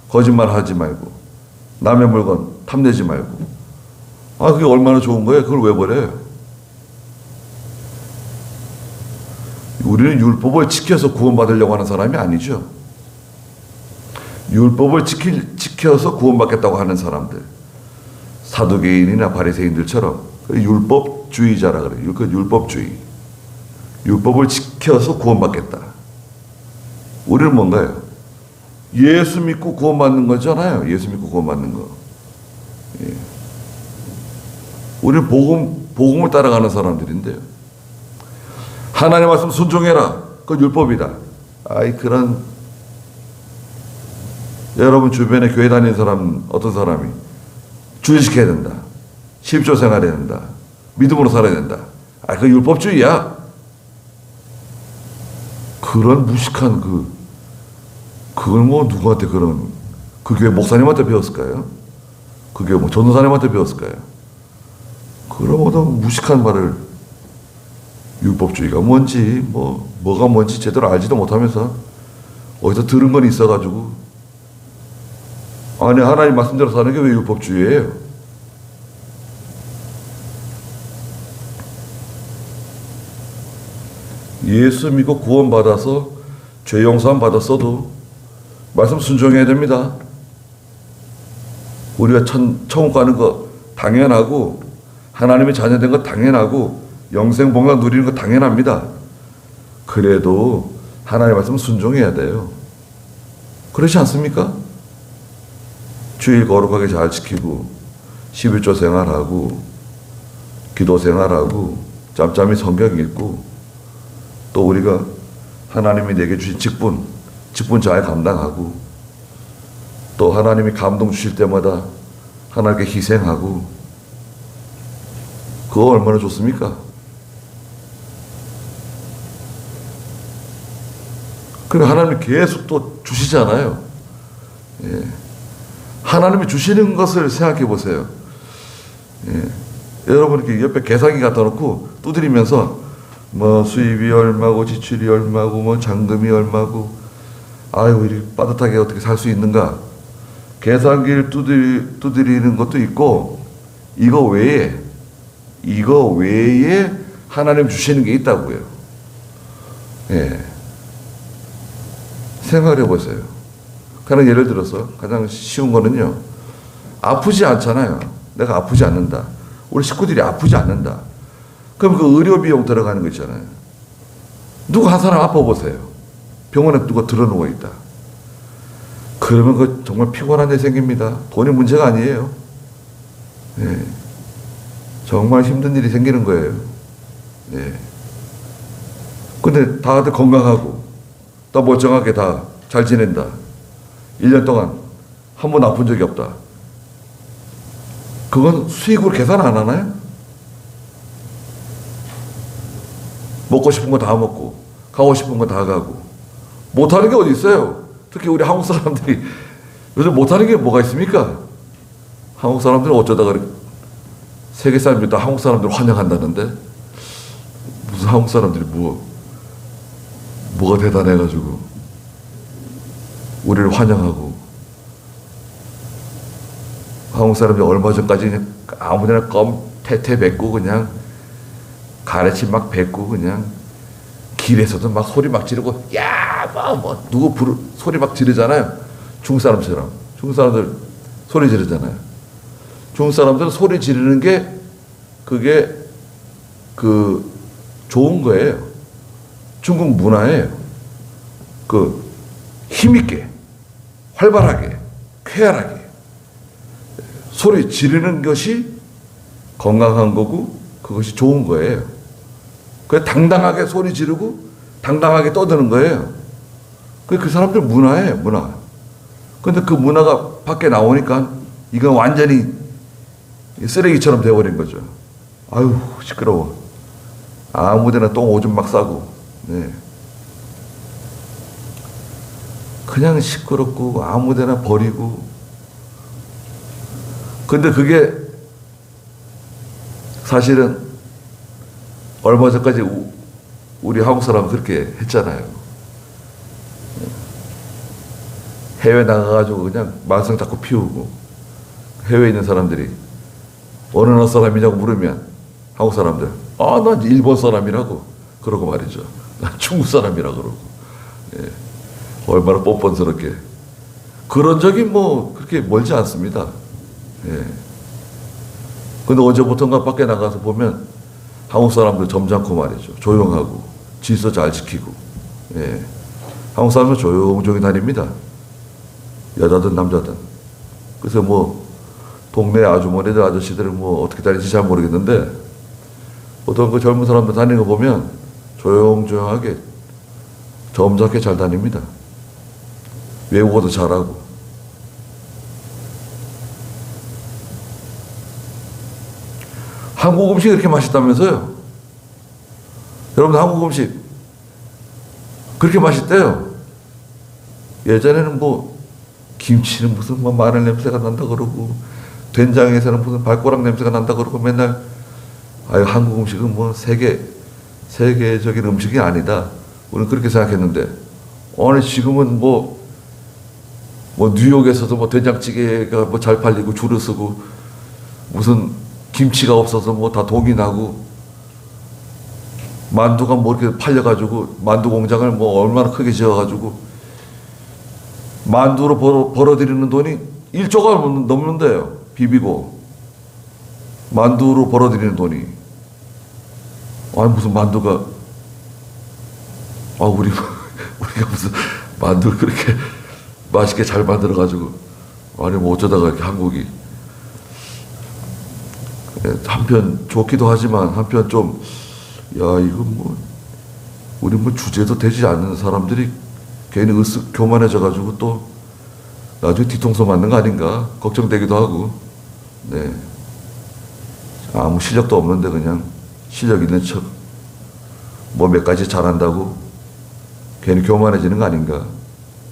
거짓말하지 말고 남의 물건 탐내지 말고. 아, 그게 얼마나 좋은 거예요? 그걸 왜 버려요? 우리는 율법을 지켜서 구원받으려고 하는 사람이 아니죠. 율법을 지켜서 구원받겠다고 하는 사람들, 사두개인이나 바리새인들처럼 율법주의자라 그래요. 율법주의. 율법을 지켜서 구원받겠다. 우리는 뭔가요? 예수 믿고 구원받는 거잖아요. 예수 믿고 구원받는 거. 예. 우리는 복음을 따라가는 사람들인데요. 하나님 말씀 순종해라. 그건 율법이다. 아이, 그런, 여러분 주변에 교회 다니는 사람, 어떤 사람이 주의시켜야 된다. 10조 생활해야 된다. 믿음으로 살아야 된다. 아, 그 율법주의야. 그런 무식한 그걸 뭐 누구한테 그 교회 목사님한테 배웠을까요? 그 교회 뭐 전도사님한테 배웠을까요? 그런 어떤 무식한 말을 율법주의가 뭔지 뭐가 뭔지 제대로 알지도 못하면서 어디서 들은 건 있어가지고 아니 하나님 말씀대로 사는 게 왜 율법주의예요? 예수 믿고 구원받아서 죄 용서함 받았어도 말씀 순종해야 됩니다. 우리가 천국 가는 거 당연하고 하나님의 자녀된 거 당연하고 영생 복락 누리는 거 당연합니다. 그래도 하나님의 말씀 순종해야 돼요. 그렇지 않습니까? 주일 거룩하게 잘 지키고 11조 생활하고 기도 생활하고 짬짬이 성경 읽고 또 우리가 하나님이 내게 주신 직분 잘 감당하고 또 하나님이 감동 주실 때마다 하나님께 희생하고 그거 얼마나 좋습니까? 그리고 하나님이 계속 또 주시잖아요. 예. 하나님이 주시는 것을 생각해 보세요. 예. 여러분 이렇게 옆에 계산기 갖다 놓고 두드리면서 뭐 수입이 얼마고 지출이 얼마고 뭐 잔금이 얼마고 아유 이렇게 빠듯하게 어떻게 살 수 있는가? 계산기를 두드리는 것도 있고 이거 외에 하나님 주시는 게 있다고요. 예. 생각해 보세요. 그냥 예를 들어서 가장 쉬운 거는요. 아프지 않잖아요. 내가 아프지 않는다. 우리 식구들이 아프지 않는다. 그럼 그 의료 비용 들어가는 거 있잖아요. 누구 한 사람 아파 보세요. 병원에 누가 들어누워 있다. 그러면 그 정말 피곤한 일 생깁니다. 돈이 문제가 아니에요. 예. 정말 힘든 일이 생기는 거예요. 예. 근데 다들 건강하고 다 멀쩡하게 다 잘 지낸다. 1년 동안 한 번 아픈 적이 없다. 그건 수익으로 계산 안 하나요? 먹고 싶은 거 다 먹고 가고 싶은 거 다 가고 못하는 게 어디 있어요? 특히 우리 한국 사람들이 요즘 못하는 게 뭐가 있습니까? 한국 사람들은 어쩌다 그래 세계 사람들이 다 한국 사람들 환영한다는데 무슨 한국 사람들이 뭐가 대단해가지고 우리를 환영하고 한국 사람들이 얼마 전까지 그냥 아무데나 껌 태태 뱉고 그냥 가래치 막 뱉고 그냥 길에서도 막 소리 막 지르고 누구 소리 막 지르잖아요. 중국 사람처럼 중국 사람들 소리 지르잖아요. 중국 사람들은 소리 지르는 게 그게 좋은 거예요. 중국 문화예요. 힘있게 활발하게 쾌활하게 소리 지르는 것이 건강한 거고 그것이 좋은 거예요. 그래서 당당하게 소리 지르고 당당하게 떠드는 거예요. 그 사람들 문화예요, 문화. 근데 그 문화가 밖에 나오니까 이건 완전히 쓰레기처럼 돼버린 거죠. 아유, 시끄러워. 아무데나 똥 오줌 막 싸고, 네. 그냥 시끄럽고 아무데나 버리고. 근데 그게 사실은 얼마 전까지 우리 한국 사람은 그렇게 했잖아요. 해외 나가가지고 그냥 만성 자꾸 피우고 해외에 있는 사람들이 어느 나라 사람이냐고 물으면 한국 사람들 난 일본 사람이라고 그러고 말이죠. 난 중국 사람이라고 그러고. 예. 얼마나 뻔뻔스럽게. 그런 적이 그렇게 멀지 않습니다. 예. 근데 언제부턴가 밖에 나가서 보면 한국 사람들 점잖고 말이죠. 조용하고 질서 잘 지키고. 예. 한국 사람은 조용조용히 다닙니다. 여자든 남자든. 그래서 동네 아주머니들 아저씨들은 어떻게 다니는지 잘 모르겠는데 보통 그 젊은 사람들 다니는 거 보면 조용조용하게 점잖게 잘 다닙니다. 외국어도 잘하고. 한국 음식이 그렇게 맛있다면서요? 여러분 한국 음식 그렇게 맛있대요. 예전에는 김치는 무슨 마늘 냄새가 난다 그러고 된장에서는 무슨 발꼬락 냄새가 난다 그러고 맨날 한국 음식은 세계적인 음식이 아니다. 우리는 그렇게 생각했는데 아니 지금은 뉴욕에서도 된장찌개가 잘 팔리고 줄을 서고 무슨 김치가 없어서 다 독이 나고 만두가 이렇게 팔려가지고 만두 공장을 얼마나 크게 지어가지고 만두로 벌어들이는 돈이 1조가 넘는데요. 비비고 만두로 벌어들이는 돈이. 아니 무슨 만두가 우리가 무슨 만두를 그렇게 맛있게 잘 만들어가지고 아니 어쩌다가 이렇게 한국이 한편 좋기도 하지만 한편 좀 이거 우리 주제도 되지 않는 사람들이 괜히 으쓱 교만해져가지고 또 나중에 뒤통수 맞는 거 아닌가 걱정되기도 하고. 네. 아무 실력도 없는데 그냥 실력 있는 척 몇 가지 잘한다고 괜히 교만해지는 거 아닌가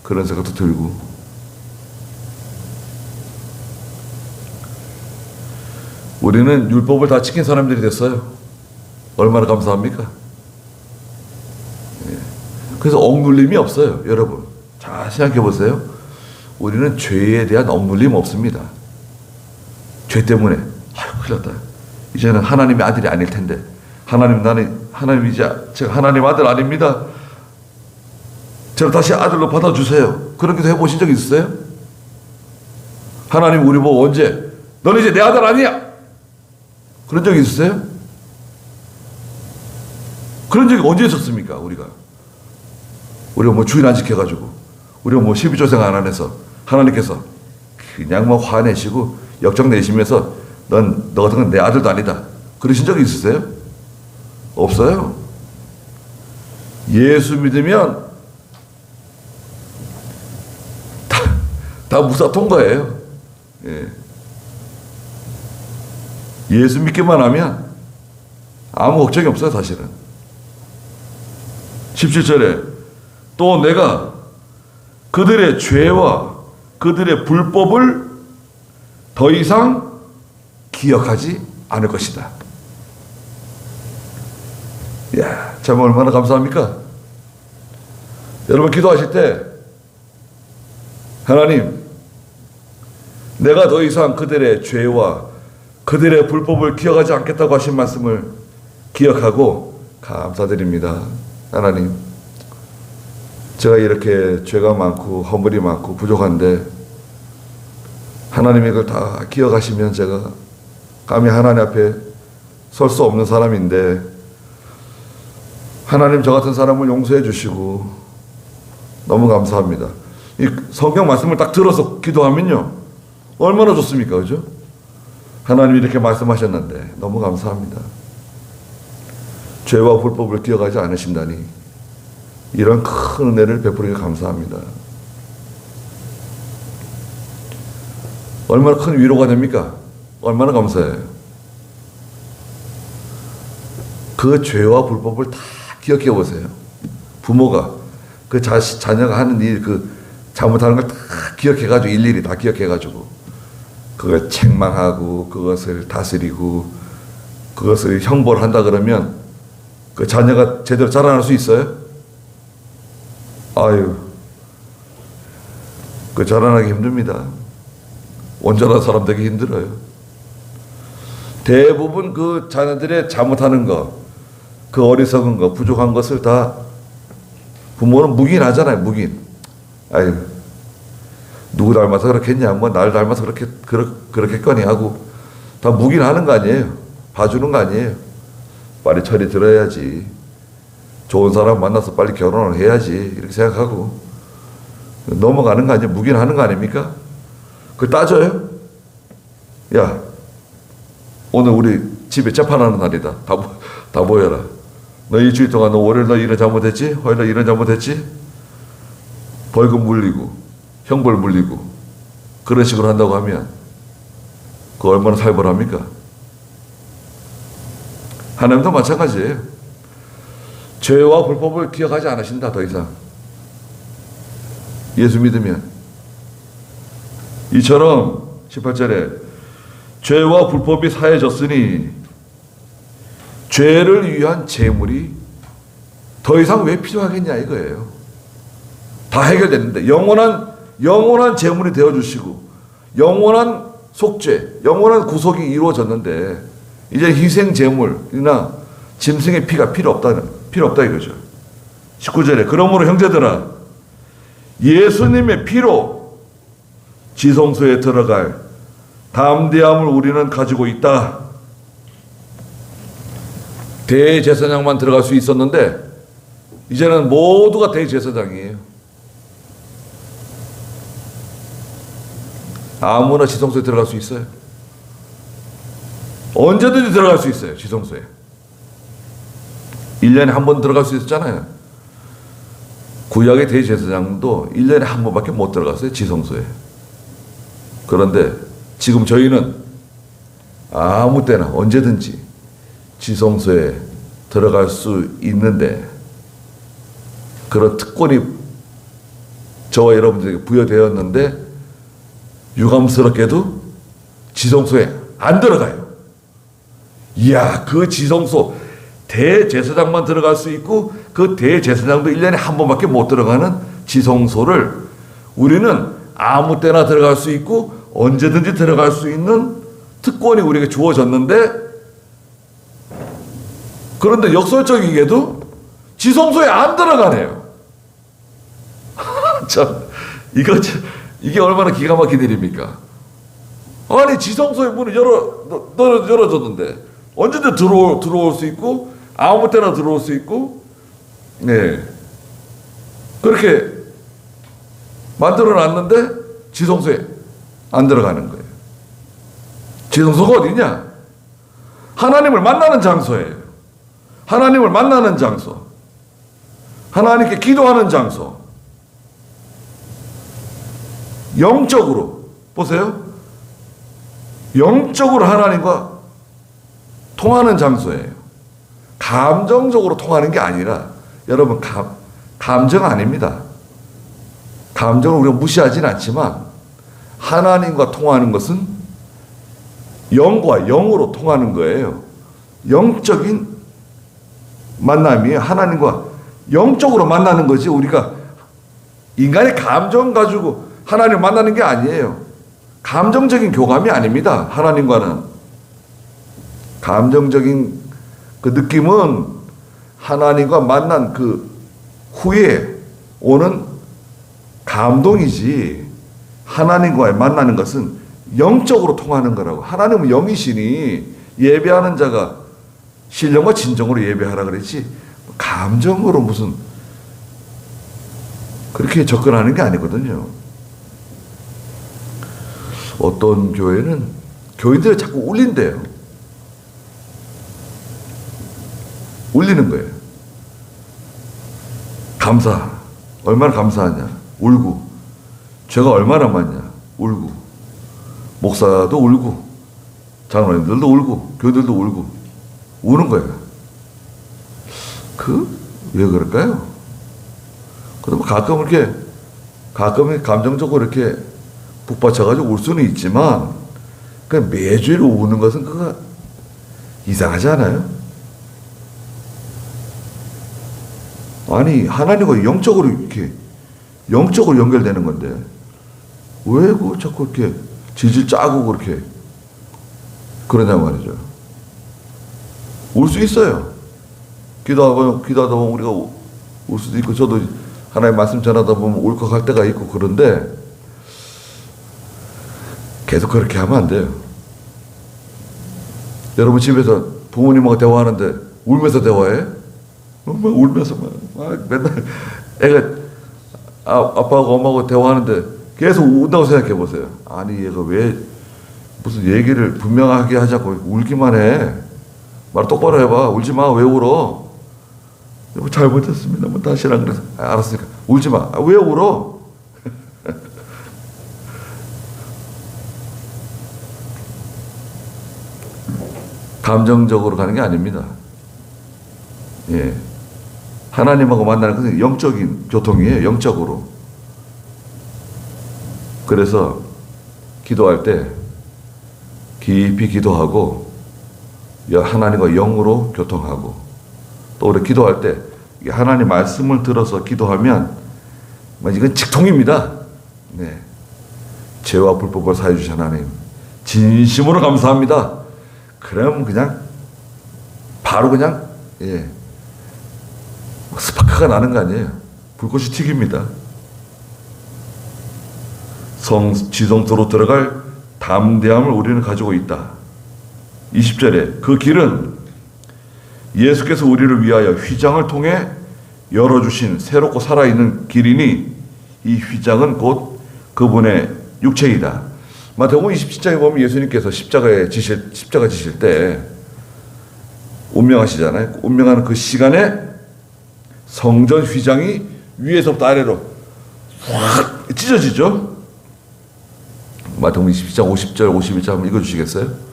그런 생각도 들고. 우리는 율법을 다 지킨 사람들이 됐어요. 얼마나 감사합니까? 네. 그래서 억눌림이 없어요. 여러분 잘 생각해 보세요. 우리는 죄에 대한 억눌림 없습니다. 죄 때문에 큰일 났다. 이제는 하나님의 아들이 아닐 텐데 하나님 이제 제가 하나님 아들 아닙니다. 저를 다시 아들로 받아주세요. 그런 기도 해보신 적 있으세요? 하나님 우리 보고 언제 너는 이제 내 아들 아니야 그런 적 있으세요? 그런 적이 언제 있었습니까? 우리가 주일 안 지켜가지고 우리가 12조생 안 해서 하나님께서 그냥 화내시고 역정 내시면서 너 같은 건 내 아들도 아니다. 그러신 적 있으세요? 없어요. 예수 믿으면 다 무사 통과예요. 예. 예수 믿기만 하면 아무 걱정이 없어요, 사실은. 17절에 또 내가 그들의 죄와 그들의 불법을 더 이상 기억하지 않을 것이다. 이야, 참 얼마나 감사합니까? 여러분 기도하실 때 하나님, 내가 더 이상 그들의 죄와 그들의 불법을 기억하지 않겠다고 하신 말씀을 기억하고 감사드립니다. 하나님, 제가 이렇게 죄가 많고 허물이 많고 부족한데 하나님이 이걸 다 기억하시면 제가 감히 하나님 앞에 설 수 없는 사람인데 하나님 저 같은 사람을 용서해 주시고 너무 감사합니다. 이 성경 말씀을 딱 들어서 기도하면요 얼마나 좋습니까? 그죠? 하나님이 이렇게 말씀하셨는데 너무 감사합니다. 죄와 불법을 기억하지 않으신다니 이런 큰 은혜를 베푸리게 감사합니다. 얼마나 큰 위로가 됩니까? 얼마나 감사해요. 그 죄와 불법을 다 기억해 보세요. 부모가 그 자녀가 하는 일, 그 잘못하는 걸 다 기억해가지고 일일이 다 기억해가지고 그걸 책망하고 그것을 다스리고 그것을 형벌을 한다 그러면 그 자녀가 제대로 자라날 수 있어요? 아유, 그 자라나기 힘듭니다. 온전한 사람 되기 힘들어요. 대부분 그 자녀들의 잘못하는 거, 그 어리석은 거, 부족한 것을 다 부모는 묵인하잖아요. 묵인. 아유, 누구 닮아서 그렇겠냐, 뭐 날 닮아서 그렇겠거니 하고 다 묵인하는 거 아니에요. 봐주는 거 아니에요. 빨리 철이 들어야지. 좋은 사람 만나서 빨리 결혼을 해야지. 이렇게 생각하고 넘어가는 거 아니에요. 묵인하는 거 아닙니까? 그걸 따져요? 야, 오늘 우리 집에 재판하는 날이다. 다 모여라. 너 일주일 동안 너 월요일 너 이런 잘못했지? 화요일 너 이런 잘못했지? 벌금 물리고 형벌 물리고 그런 식으로 한다고 하면 그거 얼마나 살벌합니까? 하나님도 마찬가지예요. 죄와 불법을 기억하지 않으신다. 더 이상 예수 믿으면 이처럼 18절에 죄와 불법이 사해졌으니 죄를 위한 제물이 더 이상 왜 필요하겠냐 이거예요. 다 해결됐는데 영원한 제물이 되어주시고 영원한 속죄, 영원한 구속이 이루어졌는데 이제 희생 제물이나 짐승의 피가 필요 없다 이거죠. 19절에 그러므로 형제들아 예수님의 피로 지성소에 들어갈 담대함을 우리는 가지고 있다. 대제사장만 들어갈 수 있었는데 이제는 모두가 대제사장이에요. 아무나 지성소에 들어갈 수 있어요. 언제든지 들어갈 수 있어요. 지성소에 1년에 한 번 들어갈 수 있었잖아요. 구약의 대제사장도 1년에 한 번밖에 못 들어갔어요. 지성소에. 그런데 지금 저희는 아무 때나 언제든지 지성소에 들어갈 수 있는데 그런 특권이 저와 여러분들에게 부여되었는데 유감스럽게도 지성소에 안 들어가요. 이야, 그 지성소 대제사장만 들어갈 수 있고 그 대제사장도 1년에 한 번밖에 못 들어가는 지성소를 우리는 아무 때나 들어갈 수 있고 언제든지 들어갈 수 있는 특권이 우리에게 주어졌는데 그런데 역설적이게도 지성소에 안 들어가네요. 참, 이게 얼마나 기가 막힌 일입니까? 아니, 지성소의 문을 열어줬는데 언제든 들어올 수 있고 아무 때나 들어올 수 있고 네 그렇게 만들어놨는데 지성소에 안 들어가는 거예요. 지성소가 어디냐? 하나님을 만나는 장소예요. 하나님을 만나는 장소. 하나님께 기도하는 장소. 영적으로 보세요. 영적으로 하나님과 통하는 장소예요. 감정적으로 통하는 게 아니라 여러분 감정 아닙니다. 감정을 우리가 무시하진 않지만 하나님과 통하는 것은 영과 영으로 통하는 거예요. 영적인 만남이에요. 하나님과 영적으로 만나는 거지 우리가 인간의 감정 가지고 하나님을 만나는 게 아니에요. 감정적인 교감이 아닙니다. 하나님과는. 감정적인 그 느낌은 하나님과 만난 그 후에 오는 감동이지 하나님과의 만나는 것은 영적으로 통하는 거라고. 하나님은 영이시니 예배하는 자가 신령과 진정으로 예배하라 그랬지 감정으로 무슨 그렇게 접근하는 게 아니거든요. 어떤 교회는 교인들을 자꾸 울린대요. 울리는 거예요. 감사. 얼마나 감사하냐. 울고. 죄가 얼마나 많냐. 울고. 목사도 울고. 장로님들도 울고. 교인들도 울고. 우는 거예요. 왜 그럴까요? 그러면 가끔 감정적으로 이렇게 북받쳐가지고 울 수는 있지만, 매주일 우는 것은 그거 이상하지 않아요? 아니, 하나님과 영적으로 연결되는 건데, 왜 자꾸 이렇게 질질 짜고 그렇게 그러냐 말이죠. 울 수 있어요. 기도하다 보면 우리가 울 수도 있고, 저도 하나님 말씀 전하다 보면 울컥할 때가 있고 그런데, 계속 그렇게 하면 안 돼요. 여러분 집에서 부모님하고 대화하는데 울면서 대화해? 울면서 맨날 애가 아빠하고 엄마하고 대화하는데 계속 운다고 생각해 보세요. 아니 얘가 왜 무슨 얘기를 분명하게 하지 않고 울기만 해. 말 똑바로 해봐. 울지 마. 왜 울어? 잘못했습니다. 뭐 다시 하라 그래서 알았으니까 울지 마. 왜 울어? 감정적으로 가는 게 아닙니다. 예. 하나님하고 만나는 것은 영적인 교통이에요. 영적으로. 그래서 기도할 때 깊이 기도하고 하나님과 영으로 교통하고 또 우리 기도할 때 하나님 말씀을 들어서 기도하면 이건 직통입니다. 네. 죄와 불법을 사해 주신 하나님 진심으로 감사합니다. 그럼 바로 스파크가 나는 거 아니에요. 불꽃이 튀깁니다. 지성소로 들어갈 담대함을 우리는 가지고 있다. 20절에 그 길은 예수께서 우리를 위하여 휘장을 통해 열어주신 새롭고 살아있는 길이니 이 휘장은 곧 그분의 육체이다. 마태복음 27장에 보면 예수님께서 십자가 지실 때 운명하시잖아요. 운명하는 그 시간에 성전 휘장이 위에서부터 아래로 확 찢어지죠. 마태복음 27장 50절 51절 한번 읽어주시겠어요?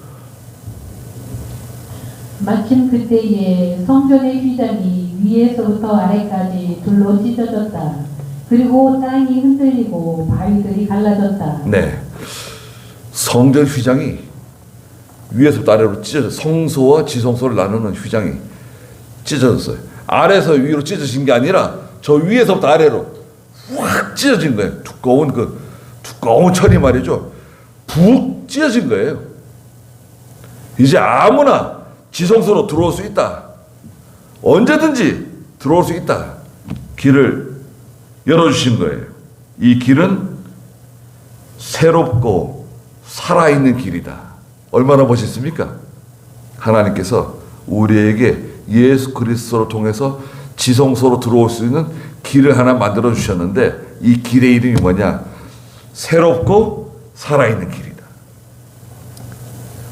마침 그때에 성전의 휘장이 위에서부터 아래까지 둘로 찢어졌다. 그리고 땅이 흔들리고 바위들이 갈라졌다. 네. 성전 휘장이 위에서부터 아래로 찢어져 성소와 지성소를 나누는 휘장이 찢어졌어요. 아래에서 위로 찢어진 게 아니라 저 위에서부터 아래로 확 찢어진 거예요. 두꺼운 철이 말이죠. 푹 찢어진 거예요. 이제 아무나 지성소로 들어올 수 있다. 언제든지 들어올 수 있다. 길을 열어주신 거예요. 이 길은 새롭고 살아있는 길이다. 얼마나 멋있습니까? 하나님께서 우리에게 예수 그리스도를 통해서 지성소로 들어올 수 있는 길을 하나 만들어 주셨는데 이 길의 이름이 뭐냐? 새롭고 살아있는 길이다.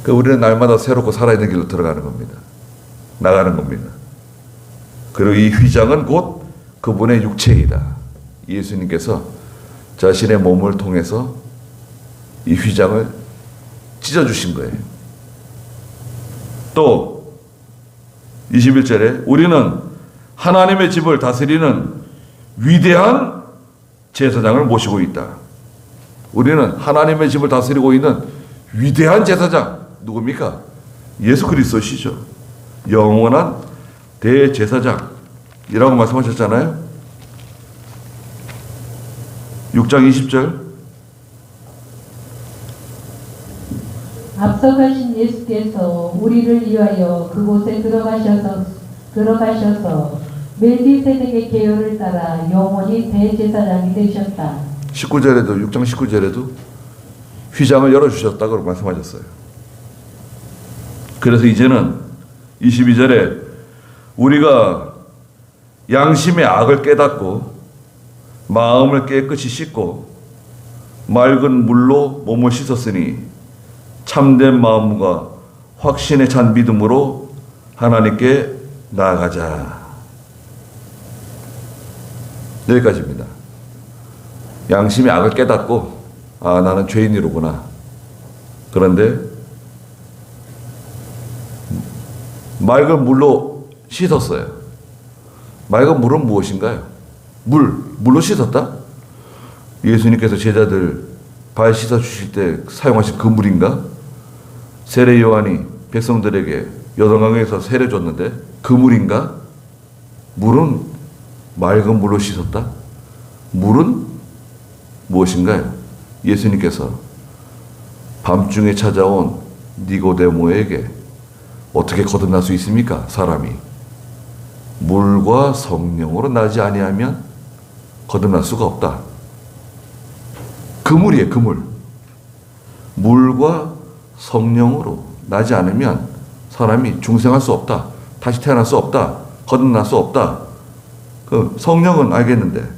그 우리는 날마다 새롭고 살아있는 길로 들어가는 겁니다. 나가는 겁니다. 그리고 이 휘장은 곧 그분의 육체이다. 예수님께서 자신의 몸을 통해서 이 휘장을 찢어주신 거예요. 또 21절에 우리는 하나님의 집을 다스리는 위대한 제사장을 모시고 있다. 우리는 하나님의 집을 다스리고 있는 위대한 제사장 누굽니까? 예수 그리스도시죠. 영원한 대제사장이라고 말씀하셨잖아요. 6장 20절 앞서 가신 예수께서 우리를 위하여 그곳에 들어가셔서 멜기세덱의 계율을 따라 영원히 대제사장이 되셨다. 19절에도 6장 19절에도 휘장을 열어주셨다고 말씀하셨어요. 그래서 이제는 22절에 우리가 양심의 악을 깨닫고 마음을 깨끗이 씻고 맑은 물로 몸을 씻었으니 참된 마음과 확신에 찬 믿음으로 하나님께 나아가자. 여기까지입니다. 양심의 악을 깨닫고 아 나는 죄인이로구나. 그런데 맑은 물로 씻었어요. 맑은 물은 무엇인가요? 물로 씻었다? 예수님께서 제자들 발 씻어 주실 때 사용하신 그 물인가? 세례 요한이 백성들에게 요단강에서 세례 줬는데 그 물인가? 물은 맑은 물로 씻었다? 물은 무엇인가요? 예수님께서 밤중에 찾아온 니고데모에게 어떻게 거듭날 수 있습니까? 사람이 물과 성령으로 나지 아니하면 거듭날 수가 없다. 그 물이에요. 그 물. 물과 성령으로 나지 않으면 사람이 중생할 수 없다. 다시 태어날 수 없다. 거듭날 수 없다. 그 성령은 알겠는데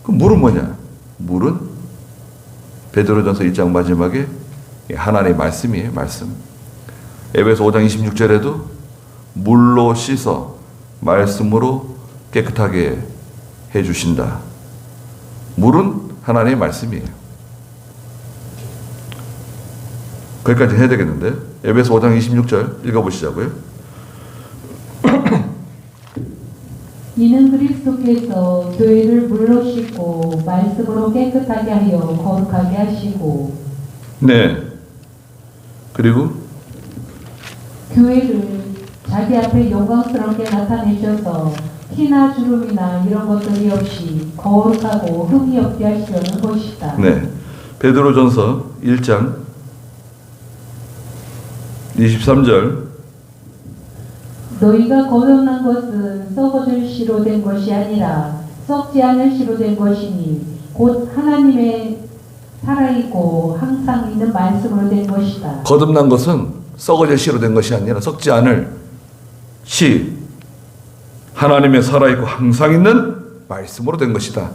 그 물은 뭐냐? 물은 베드로전서 1장 마지막에 하나님의 말씀이에요. 말씀. 에베소 5장 26절에도 물로 씻어 말씀으로 깨끗하게 해주신다. 물은 하나님의 말씀이에요. 거기까지 해야 되겠는데 에베소 5장 26절 읽어보시자고요. 이는 그리스도께서 교회를 물로 씻고 말씀으로 깨끗하게 하여 거룩하게 하시고 네. 그리고 교회를 자기 앞에 영광스럽게 나타내셔서 티나 주름이나 이런 것들이 없이 거룩하고 흠이 없게 하시려는 것이다. 네. 베드로전서 1장 23절 너희가 거듭난 것은 썩어질 씨로 된 것이 아니라 썩지 않을 씨로 된 것이니 곧 하나님의 살아있고 항상 있는 말씀으로 된 것이다. 거듭난 것은 썩어질 씨로 된 것이 아니라 썩지 않을 씨, 하나님의 살아있고 항상 있는 말씀으로 된 것이다.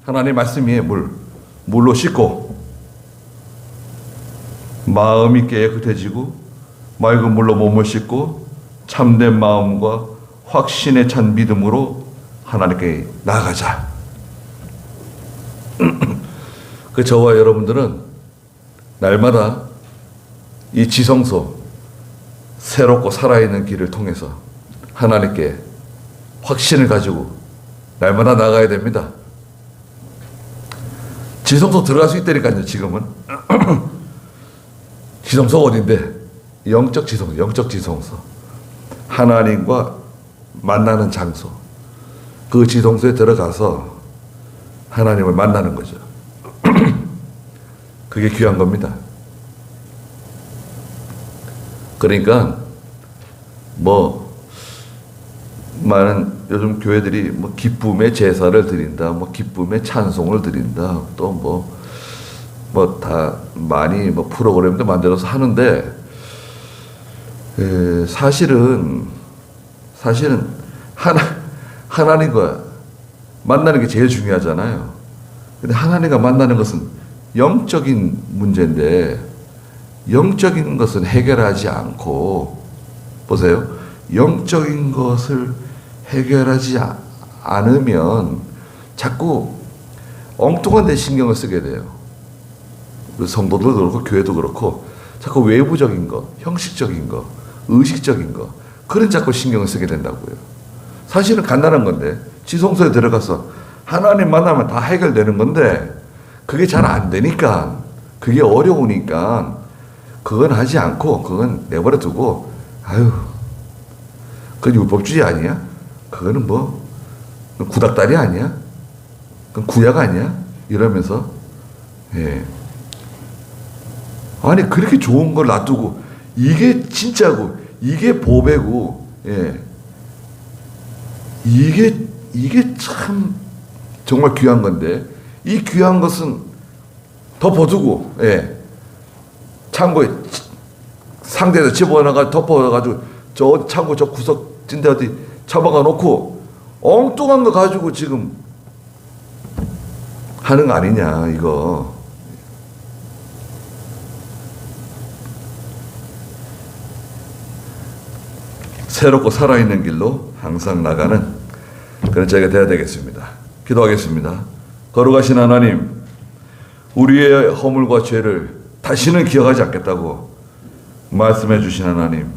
하나님의 말씀이에요. 물로 씻고 마음이 깨끗해지고 맑은 물로 몸을 씻고 참된 마음과 확신에 찬 믿음으로 하나님께 나아가자. 그 저와 여러분들은 날마다 이 지성소 새롭고 살아있는 길을 통해서 하나님께 확신을 가지고 날마다 나가야 됩니다. 지성소 들어갈 수 있다니까요. 지금은 지성소가 어딘데? 영적 지성소. 하나님과 만나는 장소. 그 지성소에 들어가서 하나님을 만나는 거죠. 그게 귀한 겁니다. 그러니까 많은 요즘 교회들이 기쁨의 제사를 드린다, 기쁨의 찬송을 드린다, 또 다 많이 프로그램도 만들어서 하는데 사실은 하나님과 만나는 게 제일 중요하잖아요. 근데 하나님과 만나는 것은 영적인 문제인데 영적인 것은 해결하지 않고, 보세요. 영적인 것을 해결하지 않으면 자꾸 엉뚱한 데 신경을 쓰게 돼요. 성도들도 그렇고 교회도 그렇고 자꾸 외부적인 거, 형식적인 거, 의식적인 거, 그런 자꾸 신경을 쓰게 된다고요. 사실은 간단한 건데 지성소에 들어가서 하나님 만나면 다 해결되는 건데 그게 잘 안 되니까, 그게 어려우니까 그건 하지 않고 그건 내버려 두고, 아유, 그건 율법주의 아니야? 그거는 뭐 구닥다리 아니야? 그건 구약 아니야? 이러면서, 예. 아니 그렇게 좋은 걸 놔두고, 이게 진짜고 이게 보배고, 예. 이게 참 정말 귀한 건데 이 귀한 것은 덮어두고, 예. 창고에 상대에서 집어넣어가 덮어가지고 저 창고 저 구석 찐데 어디 처박아 놓고 엉뚱한 거 가지고 지금 하는 거 아니냐 이거. 새롭고 살아있는 길로 항상 나가는 그런 저희가 되어야 되겠습니다. 기도하겠습니다. 거룩하신 하나님, 우리의 허물과 죄를 다시는 기억하지 않겠다고 말씀해 주신 하나님,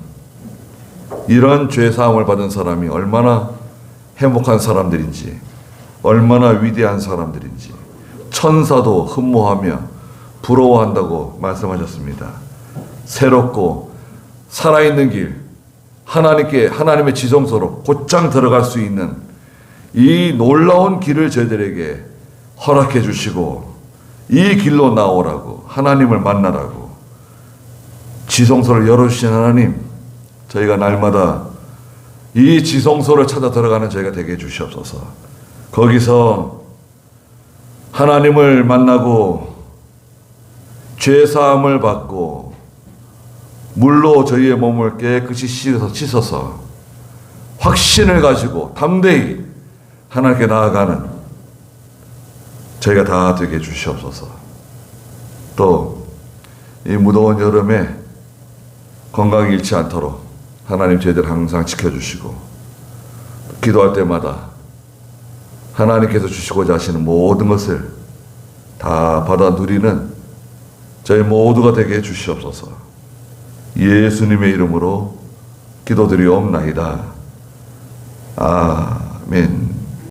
이런 죄 사함을 받은 사람이 얼마나 행복한 사람들인지, 얼마나 위대한 사람들인지 천사도 흠모하며 부러워한다고 말씀하셨습니다. 새롭고 살아있는 길, 하나님의 지성소로 곧장 들어갈 수 있는 이 놀라운 길을 저희들에게 허락해 주시고, 이 길로 나오라고, 하나님을 만나라고 지성소를 열어주신 하나님, 저희가 날마다 이 지성소를 찾아 들어가는 저희가 되게 해주시옵소서. 거기서 하나님을 만나고 죄사함을 받고 물로 저희의 몸을 깨끗이 씻어서 확신을 가지고 담대히 하나님께 나아가는 저희가 다 되게 해주시옵소서. 또 이 무더운 여름에 건강이 잃지 않도록 하나님 저희들 항상 지켜주시고, 기도할 때마다 하나님께서 주시고자 하시는 모든 것을 다 받아 누리는 저희 모두가 되게 해주시옵소서. 예수님의 이름으로 기도드리옵나이다. 아멘.